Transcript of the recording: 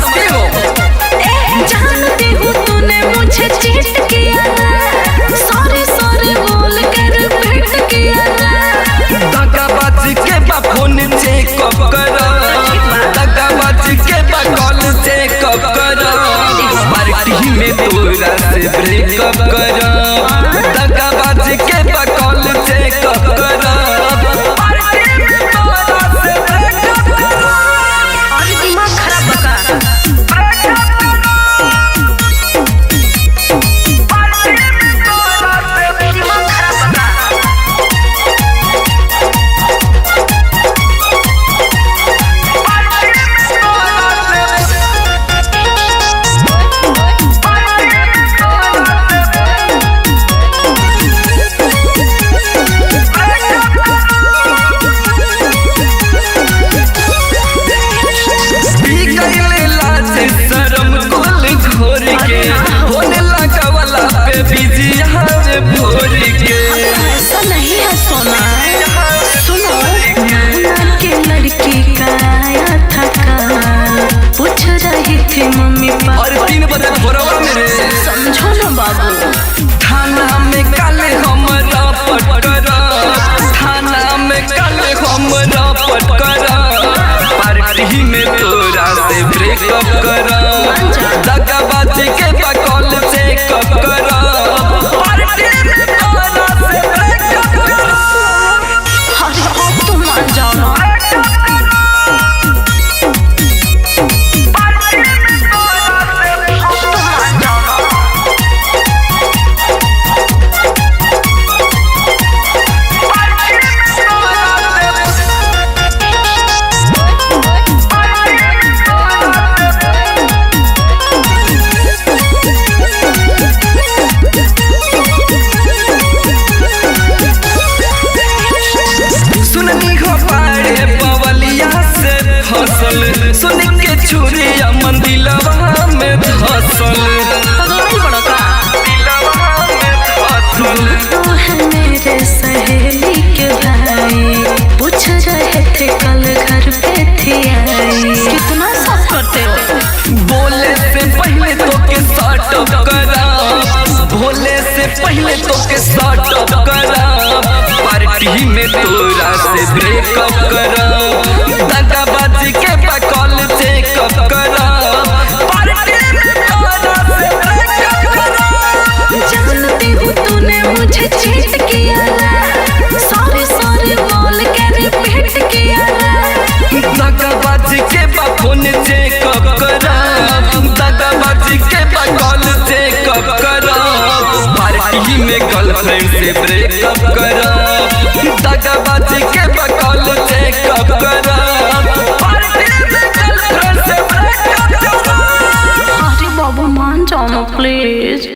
समझते हो? जानती हूँ तूने मुझे चीट किया ना, सॉरी सॉरी बोल कर भेंट किया ना। दगाबाज के बा फोन चेकअप करो, दगाबाज के बा कॉल चेकअप करो, पार्टी में तोरा से ब्रेकअप करो, दगाबाज के बा कॉल चेकअप करो, पार्टी में तोरा से ब्रेकअप करो। अरे दिमाग खराब होगा। ऐसा नहीं है सोना, सुनो नाना के लड़की का आया था काल, पूछ रही थी मम्मी पापा। और 3 बजे भोरवा मेरे समझो ना बाबू, थाना में काले हमरा पटकरा, थाना में काले हमरा पटकरा, पार्टी में तोरा से ब्रेकअप करा, दगाबाज के बकौल चेकअप करा, पार्टी में तोरा से ब्रेकअप करा। अरे अब तो मान जाओ ना। सुननी हो पाड़े बवलिया से फसल, सुन के छुरिया मंदिलवा में धसल, तो है मेरे सहेली के भाई, पूछ रहे थे कल घर पे थी आई। कितना सब करते हो। बोले से पहले तो के शॉर्ट करा, बोले से पहले तो के शॉर्ट करा, पार्टी में तोरा से ब्रेकअप करा, दगाबाज के बकौल चेकअप करा, पार्टी में तोरा से ब्रेकअप करा। जानती हूँ तूने मुझे चीट किया ना, सॉरी सॉरी बोल कर भेंट किया ना। दगाबाज के बा फोन चेकअप करा, दगाबाज के बा कॉल चेकअप करा, पार्टी में गर्लफ्रेंड से ब्रेकअप करा, दगाबाज के बा कॉल चेकअप करा, पार्टी में गर्लफ्रेंड से ब्रेकअप करा। अरे बाबू मान जाओ ना प्लीज।